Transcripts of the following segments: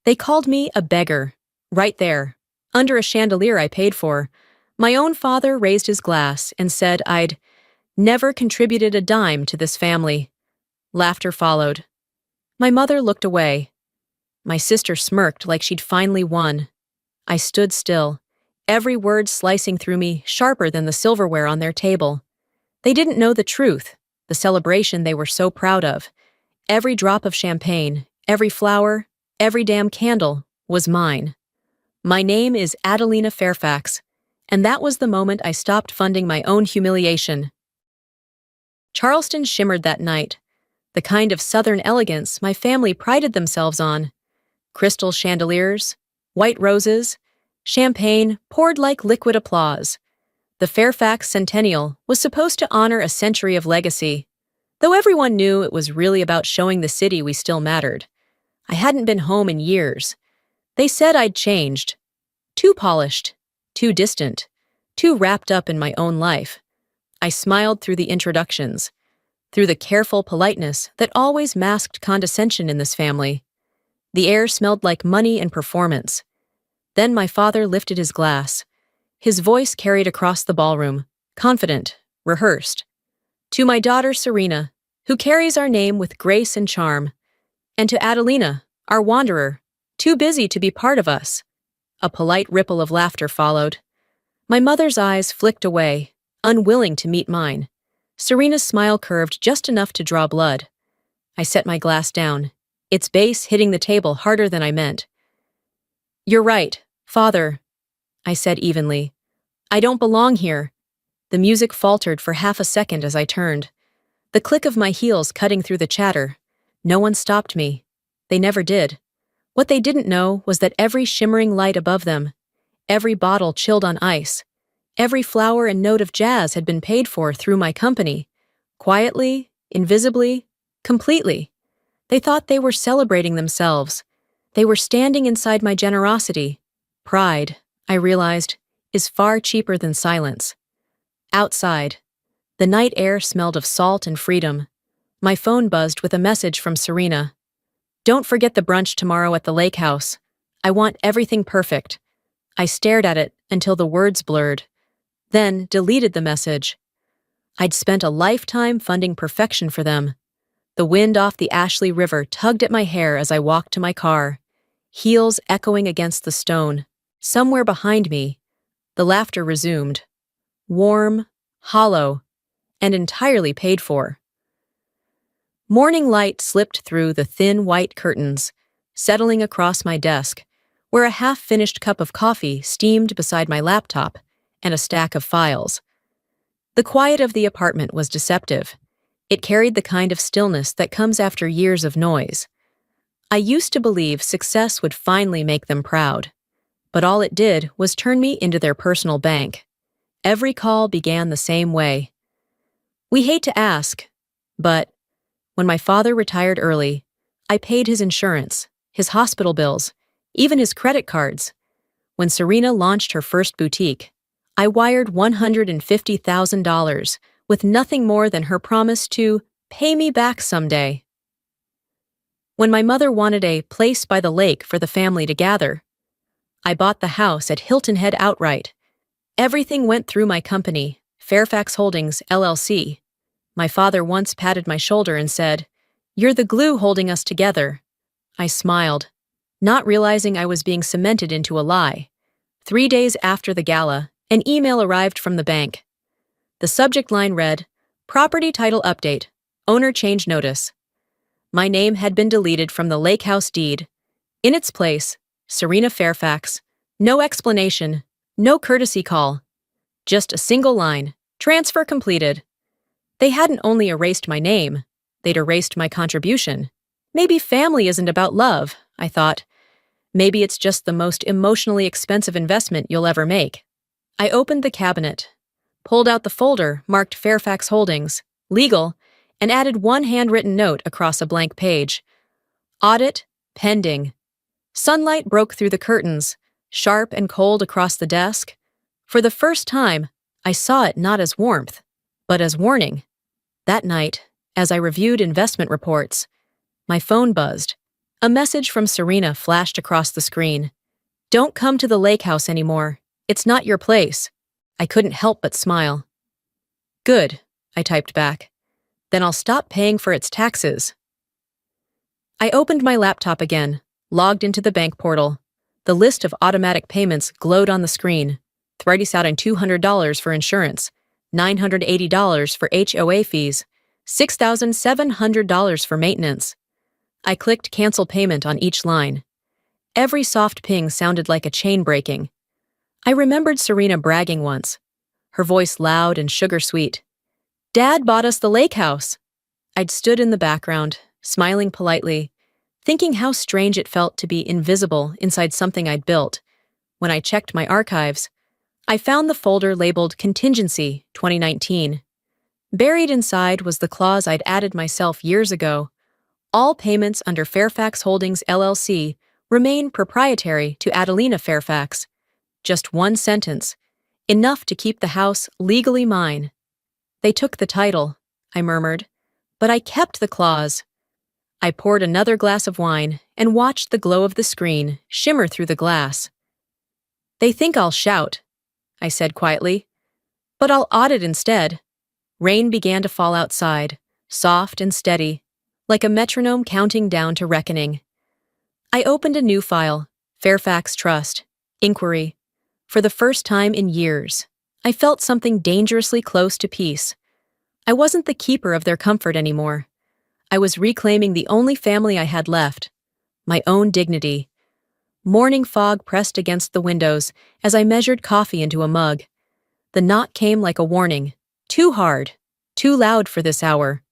They called me a beggar, right there, under a chandelier I paid for. My own father raised his glass and said I'd never contributed a dime to this family. Laughter followed. My mother looked away. My sister smirked like she'd finally won. I stood still, every word slicing through me sharper than the silverware on their table. They didn't know the truth, the celebration they were so proud of. Every drop of champagne, every flower, every damn candle was mine. My name is Adelina Fairfax, and that was the moment I stopped funding my own humiliation. Charleston shimmered that night, the kind of Southern elegance my family prided themselves on. Crystal chandeliers, white roses, champagne poured like liquid applause. The Fairfax Centennial was supposed to honor a century of legacy, though everyone knew it was really about showing the city we still mattered. I hadn't been home in years. They said I'd changed. Too polished, too distant, too wrapped up in my own life. I smiled through the introductions, through the careful politeness that always masked condescension in this family. The air smelled like money and performance. Then my father lifted his glass. His voice carried across the ballroom, confident, rehearsed. To my daughter Serena, who carries our name with grace and charm, and to Adelina, our wanderer, too busy to be part of us. A polite ripple of laughter followed. My mother's eyes flicked away, unwilling to meet mine. Serena's smile curved just enough to draw blood. I set my glass down, its base hitting the table harder than I meant. "You're right, Father," I said evenly. "I don't belong here." The music faltered for half a second as I turned. The click of my heels cutting through the chatter. No one stopped me. They never did. What they didn't know was that every shimmering light above them, every bottle chilled on ice, every flower and note of jazz had been paid for through my company, quietly, invisibly, completely. They thought they were celebrating themselves. They were standing inside my generosity. Pride, I realized, is far cheaper than silence. Outside, the night air smelled of salt and freedom. My phone buzzed with a message from Serena. "Don't forget the brunch tomorrow at the lake house. I want everything perfect." I stared at it until the words blurred, then deleted the message. I'd spent a lifetime funding perfection for them. The wind off the Ashley River tugged at my hair as I walked to my car, heels echoing against the stone. Somewhere behind me, the laughter resumed. Warm, hollow, and entirely paid for. Morning light slipped through the thin white curtains, settling across my desk, where a half-finished cup of coffee steamed beside my laptop and a stack of files. The quiet of the apartment was deceptive. It carried the kind of stillness that comes after years of noise. I used to believe success would finally make them proud, but all it did was turn me into their personal bank. Every call began the same way. "We hate to ask, but..." When my father retired early, I paid his insurance, his hospital bills, even his credit cards. When Serena launched her first boutique, I wired $150,000 with nothing more than her promise to pay me back someday. When my mother wanted a place by the lake for the family to gather, I bought the house at Hilton Head outright. Everything went through my company, Fairfax Holdings, LLC. My father once patted my shoulder and said, "You're the glue holding us together." I smiled, not realizing I was being cemented into a lie. 3 days after the gala, an email arrived from the bank. The subject line read, "Property title update, owner change notice." My name had been deleted from the lake house deed. In its place, Serena Fairfax. No explanation, no courtesy call. Just a single line, "Transfer completed." They hadn't only erased my name, they'd erased my contribution. Maybe family isn't about love, I thought. Maybe it's just the most emotionally expensive investment you'll ever make. I opened the cabinet, pulled out the folder marked Fairfax Holdings, legal, and added one handwritten note across a blank page. Audit, pending. Sunlight broke through the curtains, sharp and cold across the desk. For the first time, I saw it not as warmth, but as warning. That night, as I reviewed investment reports, my phone buzzed. A message from Serena flashed across the screen. "Don't come to the lake house anymore. It's not your place." I couldn't help but smile. "Good," I typed back. "Then I'll stop paying for its taxes." I opened my laptop again, logged into the bank portal. The list of automatic payments glowed on the screen. $200 for insurance, $980 for HOA fees, $6,700 for maintenance. I clicked cancel payment on each line. Every soft ping sounded like a chain breaking. I remembered Serena bragging once, her voice loud and sugar-sweet. "Dad bought us the lake house." I'd stood in the background, smiling politely, thinking how strange it felt to be invisible inside something I'd built. When I checked my archives, I found the folder labeled Contingency 2019. Buried inside was the clause I'd added myself years ago. All payments under Fairfax Holdings LLC remain proprietary to Adelina Fairfax. Just one sentence, enough to keep the house legally mine. "They took the title," I murmured, "but I kept the clause." I poured another glass of wine and watched the glow of the screen shimmer through the glass. "They think I'll shout," I said quietly, "but I'll audit instead." Rain began to fall outside, soft and steady, like a metronome counting down to reckoning. I opened a new file, Fairfax Trust, Inquiry. For the first time in years, I felt something dangerously close to peace. I wasn't the keeper of their comfort anymore. I was reclaiming the only family I had left, my own dignity. Morning fog pressed against the windows as I measured coffee into a mug. The knock came like a warning. Too hard, too loud for this hour.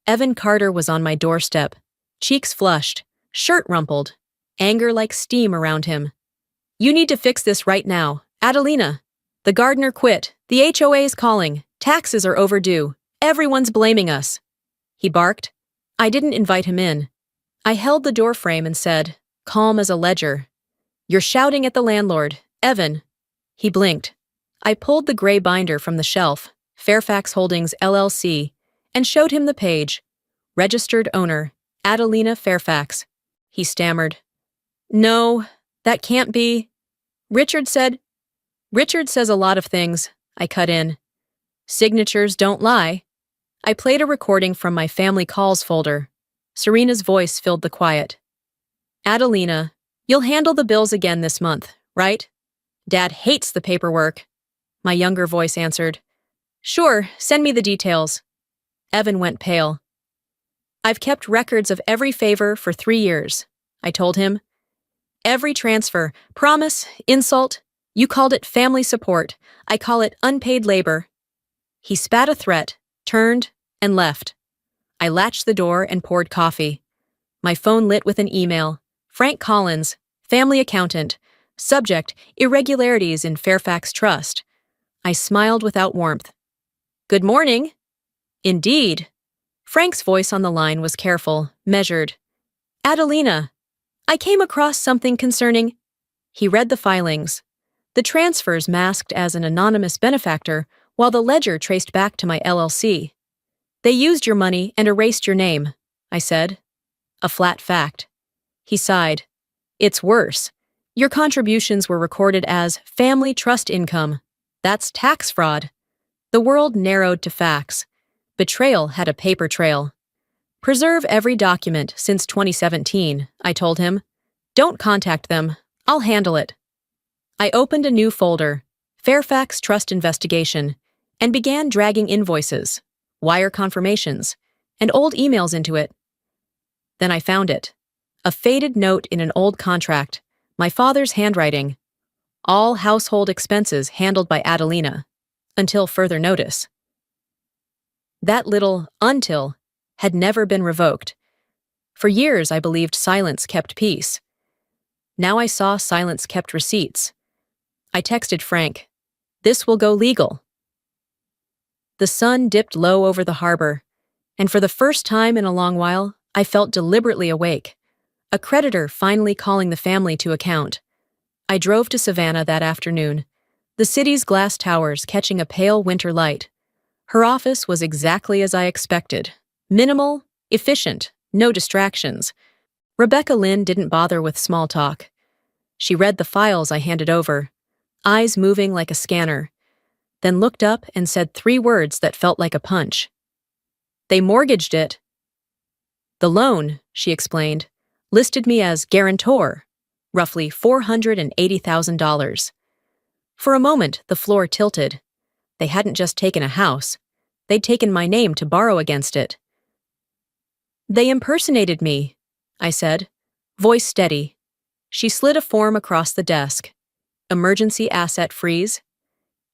Evan Carter was on my doorstep, cheeks flushed, shirt rumpled, anger like steam around him. "You need to fix this right now, Adelina. The gardener quit, the HOA is calling, taxes are overdue, everyone's blaming us," he barked. I didn't invite him in. I held the door frame and said, calm as a ledger, "You're shouting at the landlord, Evan." He blinked. I pulled the gray binder from the shelf, Fairfax Holdings LLC, and showed him the page. Registered owner, Adelina Fairfax. He stammered. "No, that can't be." Richard says a lot of things," I cut in. "Signatures don't lie." I played a recording from my family calls folder. Serena's voice filled the quiet. "Adelina, you'll handle the bills again this month, right?" "Dad hates the paperwork," my younger voice answered. "Sure, send me the details." Evan went pale. "I've kept records of every favor for 3 years," I told him. "Every transfer, promise, insult. You called it family support. I call it unpaid labor." He spat a threat, turned, and left. I latched the door and poured coffee. My phone lit with an email. Frank Collins, family accountant. Subject, irregularities in Fairfax Trust. I smiled without warmth. "Good morning." "Indeed." Frank's voice on the line was careful, measured. "Adelina, I came across something concerning—" He read the filings. The transfers masked as an anonymous benefactor, while the ledger traced back to my LLC. "They used your money and erased your name," I said. A flat fact. He sighed. "It's worse. Your contributions were recorded as family trust income. That's tax fraud." The world narrowed to facts. Betrayal had a paper trail. "Preserve every document since 2017, I told him. "Don't contact them. I'll handle it." I opened a new folder, Fairfax Trust Investigation, and began dragging invoices, wire confirmations, and old emails into it. Then I found it. A faded note in an old contract, my father's handwriting. All household expenses handled by Adelina, until further notice. That little "until" had never been revoked. For years I believed silence kept peace. Now I saw silence kept receipts. I texted Frank, "This will go legal." The sun dipped low over the harbor, and for the first time in a long while, I felt deliberately awake. A creditor finally calling the family to account. I drove to Savannah that afternoon, the city's glass towers catching a pale winter light. Her office was exactly as I expected. Minimal, efficient, no distractions. Rebecca Lynn didn't bother with small talk. She read the files I handed over, eyes moving like a scanner, then looked up and said 3 words that felt like a punch. They mortgaged it. The loan, she explained, listed me as guarantor, roughly $480,000. For a moment, the floor tilted. They hadn't just taken a house. They'd taken my name to borrow against it. They impersonated me, I said, voice steady. She slid a form across the desk. Emergency asset freeze.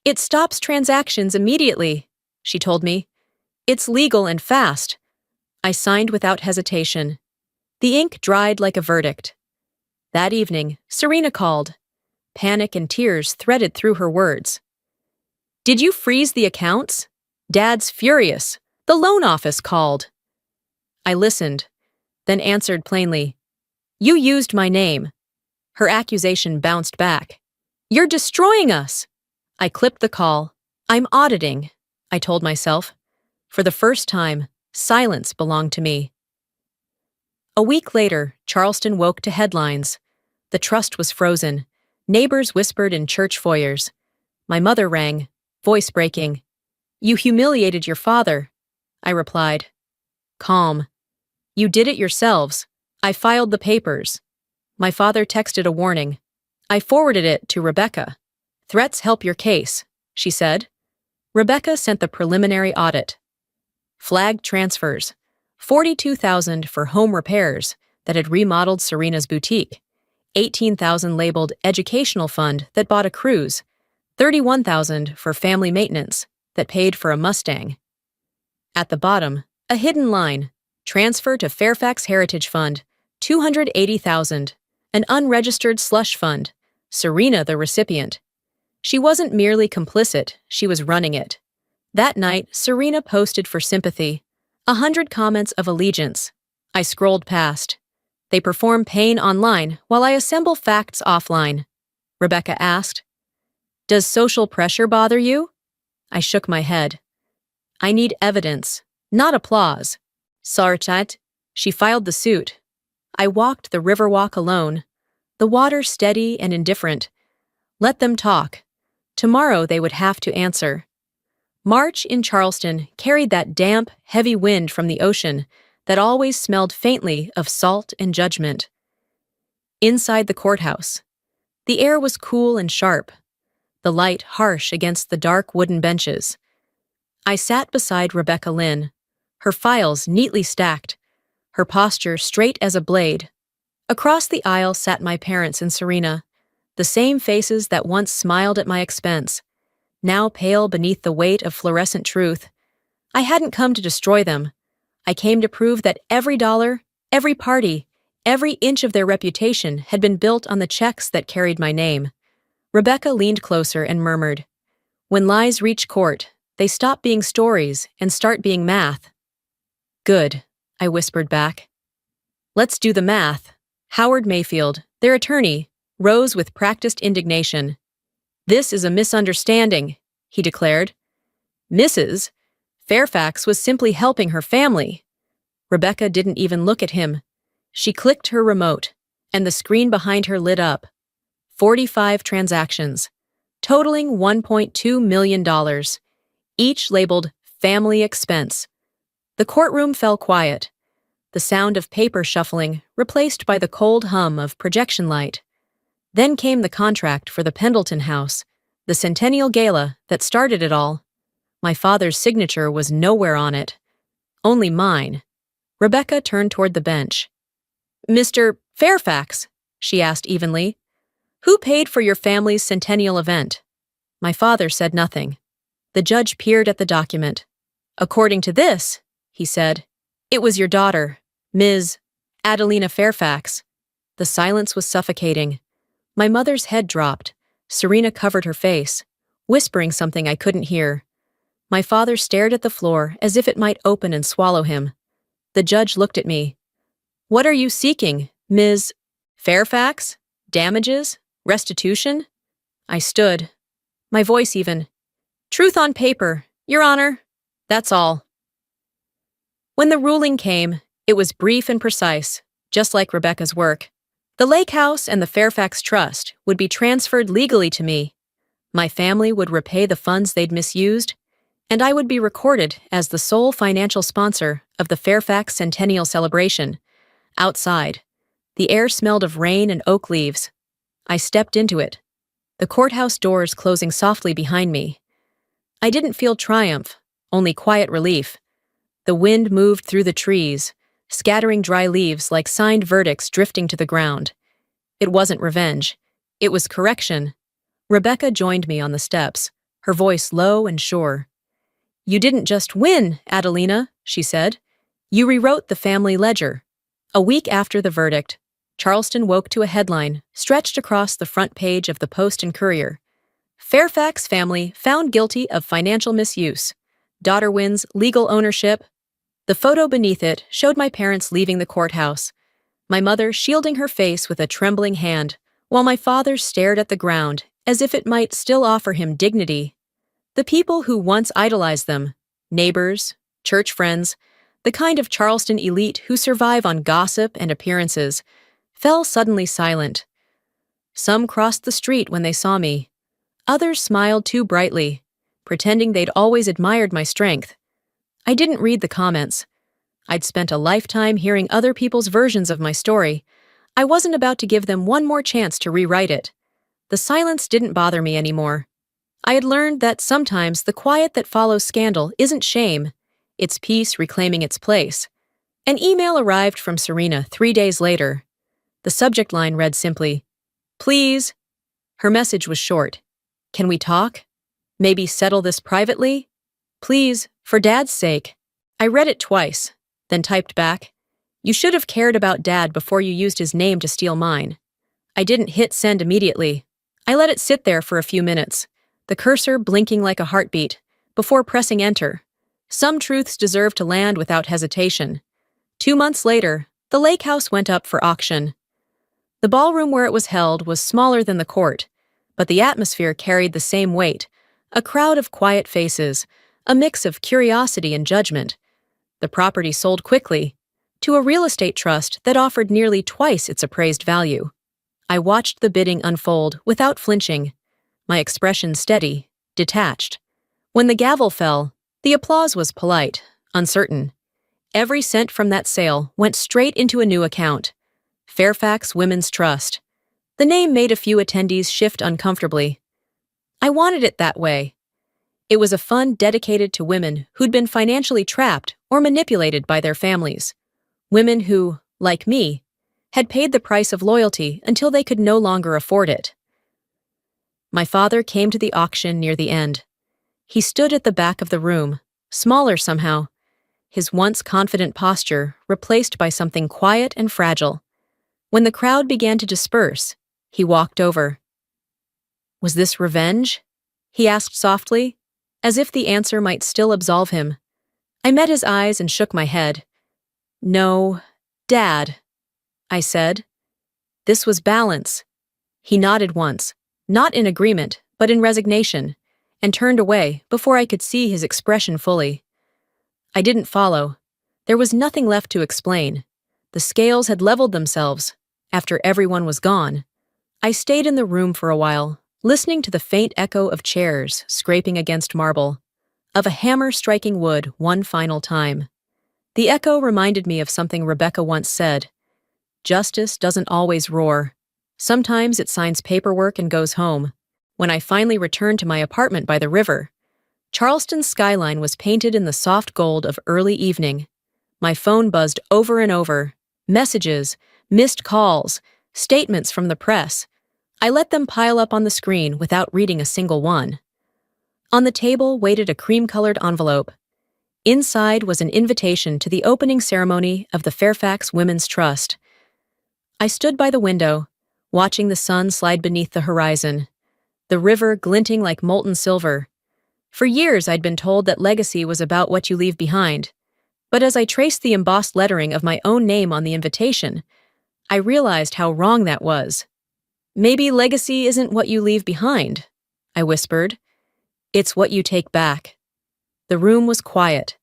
It stops transactions immediately, she told me. It's legal and fast. I signed without hesitation. The ink dried like a verdict. That evening, Serena called. Panic and tears threaded through her words. Did you freeze the accounts? Dad's furious. The loan office called. I listened, then answered plainly. You used my name. Her accusation bounced back. You're destroying us. I clipped the call. I'm auditing, I told myself. For the first time, silence belonged to me. A week later, Charleston woke to headlines. The trust was frozen. Neighbors whispered in church foyers. My mother rang, voice breaking. You humiliated your father, I replied. Calm. You did it yourselves. I filed the papers. My father texted a warning. I forwarded it to Rebecca. Threats help your case, she said. Rebecca sent the preliminary audit. Flagged transfers. $42,000 for home repairs that had remodeled Serena's boutique. $18,000 labeled educational fund that bought a cruise. $31,000 for family maintenance that paid for a Mustang. At the bottom, a hidden line. Transfer to Fairfax Heritage Fund, $280,000. An unregistered slush fund. Serena the recipient. She wasn't merely complicit, she was running it. That night, Serena posted for sympathy. 100 comments of allegiance. I scrolled past. They perform pain online while I assemble facts offline. Rebecca asked. Does social pressure bother you? I shook my head. I need evidence, not applause. Sarchat. She filed the suit. I walked the Riverwalk alone. The water steady and indifferent. Let them talk. Tomorrow they would have to answer. March in Charleston carried that damp, heavy wind from the ocean that always smelled faintly of salt and judgment. Inside the courthouse, the air was cool and sharp, the light harsh against the dark wooden benches. I sat beside Rebecca Lynn, her files neatly stacked, her posture straight as a blade. Across the aisle sat my parents and Serena, the same faces that once smiled at my expense, now pale beneath the weight of fluorescent truth. I hadn't come to destroy them. I came to prove that every dollar, every party, every inch of their reputation had been built on the checks that carried my name. Rebecca leaned closer and murmured, When lies reach court, they stop being stories and start being math. Good, I whispered back. Let's do the math. Howard Mayfield, their attorney, rose with practiced indignation. This is a misunderstanding, he declared. Mrs. Fairfax was simply helping her family. Rebecca didn't even look at him. She clicked her remote, and the screen behind her lit up. 45 transactions, totaling $1.2 million, each labeled family expense. The courtroom fell quiet, the sound of paper shuffling replaced by the cold hum of projection light. Then came the contract for the Pendleton House, the centennial gala that started it all. My father's signature was nowhere on it. Only mine. Rebecca turned toward the bench. Mr. Fairfax, she asked evenly, who paid for your family's centennial event? My father said nothing. The judge peered at the document. According to this, he said, it was your daughter, Ms. Adelina Fairfax. The silence was suffocating. My mother's head dropped. Serena covered her face, whispering something I couldn't hear. My father stared at the floor as if it might open and swallow him. The judge looked at me. What are you seeking, Ms. Fairfax? Damages? Restitution? I stood. My voice even. Truth on paper, Your Honor. That's all. When the ruling came, it was brief and precise. just like Rebecca's work. The Lake House and the Fairfax Trust would be transferred legally to me. My family would repay the funds they'd misused, and I would be recorded as the sole financial sponsor of the Fairfax Centennial Celebration. Outside, the air smelled of rain and oak leaves. I stepped into it, the courthouse doors closing softly behind me. I didn't feel triumph, only quiet relief. The wind moved through the trees, scattering dry leaves like signed verdicts drifting to the ground. It wasn't revenge. It was correction. Rebecca joined me on the steps, her voice low and sure. "You didn't just win, Adelina," she said. "You rewrote the family ledger." A week after the verdict, Charleston woke to a headline stretched across the front page of the Post and Courier. "Fairfax family found guilty of financial misuse. Daughter wins legal ownership." The photo beneath it showed my parents leaving the courthouse, my mother shielding her face with a trembling hand, while my father stared at the ground as if it might still offer him dignity. The people who once idolized them, neighbors, church friends, the kind of Charleston elite who survive on gossip and appearances, fell suddenly silent. Some crossed the street when they saw me. Others smiled too brightly, pretending they'd always admired my strength. I didn't read the comments. I'd spent a lifetime hearing other people's versions of my story. I wasn't about to give them one more chance to rewrite it. The silence didn't bother me anymore. I had learned that sometimes the quiet that follows scandal isn't shame, it's peace reclaiming its place. An email arrived from Serena 3 days later. The subject line read simply, "Please." Her message was short. "Can we talk? Maybe settle this privately? Please, for Dad's sake." I read it twice, then typed back, "You should have cared about Dad before you used his name to steal mine." I didn't hit send immediately. I let it sit there for a few minutes, the cursor blinking like a heartbeat, before pressing enter. Some truths deserve to land without hesitation. 2 months later, the Lake House went up for auction. The ballroom where it was held was smaller than the court, but the atmosphere carried the same weight, a crowd of quiet faces, a mix of curiosity and judgment. The property sold quickly, to a real estate trust that offered nearly twice its appraised value. I watched the bidding unfold without flinching, my expression steady, detached. When the gavel fell, the applause was polite, uncertain. Every cent from that sale went straight into a new account, Fairfax Women's Trust. The name made a few attendees shift uncomfortably. I wanted it that way. It was a fund dedicated to women who'd been financially trapped or manipulated by their families. Women who, like me, had paid the price of loyalty until they could no longer afford it. My father came to the auction near the end. He stood at the back of the room, smaller somehow, his once confident posture replaced by something quiet and fragile. When the crowd began to disperse, he walked over. "Was this revenge?" he asked softly, as if the answer might still absolve him. I met his eyes and shook my head. "No, Dad," I said. "This was balance." He nodded once, not in agreement, but in resignation, and turned away before I could see his expression fully. I didn't follow. There was nothing left to explain. The scales had leveled themselves, after everyone was gone. I stayed in the room for a while, listening to the faint echo of chairs scraping against marble, of a hammer striking wood one final time. The echo reminded me of something Rebecca once said. Justice doesn't always roar. Sometimes it signs paperwork and goes home. When I finally returned to my apartment by the river, Charleston's skyline was painted in the soft gold of early evening. My phone buzzed over and over. Messages, missed calls, statements from the press. I let them pile up on the screen without reading a single one. On the table waited a cream-colored envelope. Inside was an invitation to the opening ceremony of the Fairfax Women's Trust. I stood by the window, watching the sun slide beneath the horizon, the river glinting like molten silver. For years I'd been told that legacy was about what you leave behind. But as I traced the embossed lettering of my own name on the invitation, I realized how wrong that was. "Maybe legacy isn't what you leave behind," I whispered. "It's what you take back." The room was quiet,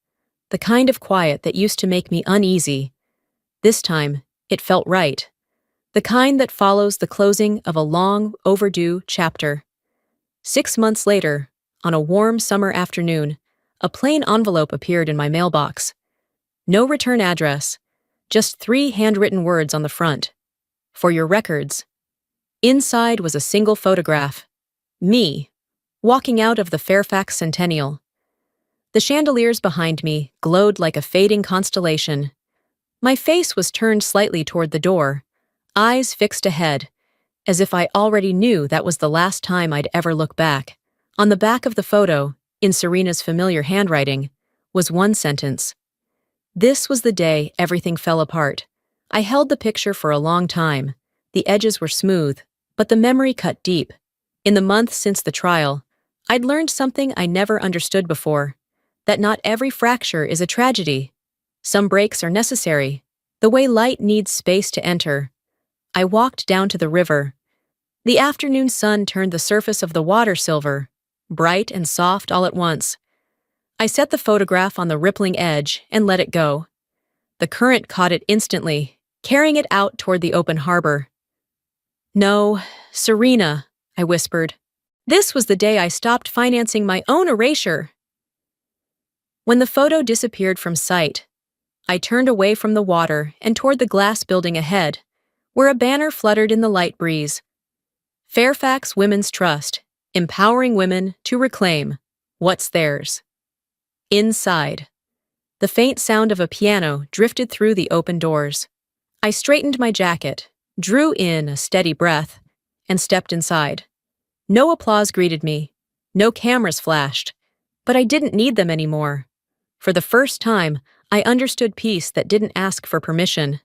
the kind of quiet that used to make me uneasy. This time, It felt right. The kind that follows the closing of a long, overdue chapter. 6 months later, on a warm summer afternoon, a plain envelope appeared in my mailbox. No return address, just 3 handwritten words on the front. For your records. Inside was a single photograph. Me, walking out of the Fairfax Centennial. The chandeliers behind me glowed like a fading constellation. My face was turned slightly toward the door, eyes fixed ahead, as if I already knew that was the last time I'd ever look back. On the back of the photo, in Serena's familiar handwriting, was one sentence. This was the day everything fell apart. I held the picture for a long time. The edges were smooth, but the memory cut deep. In the month since the trial, I'd learned something I never understood before, that not every fracture is a tragedy. Some breaks are necessary, the way light needs space to enter. I walked down to the river. The afternoon sun turned the surface of the water silver, bright and soft all at once. I set the photograph on the rippling edge and let it go. The current caught it instantly, carrying it out toward the open harbor. No, Serena, I whispered. This was the day I stopped financing my own erasure. When the photo disappeared from sight, I turned away from the water and toward the glass building ahead, where a banner fluttered in the light breeze. Fairfax Women's Trust, empowering women to reclaim what's theirs. Inside, the faint sound of a piano drifted through the open doors. I straightened my jacket, drew in a steady breath, and stepped inside. No applause greeted me, no cameras flashed, but I didn't need them anymore. For the first time, I understood peace that didn't ask for permission.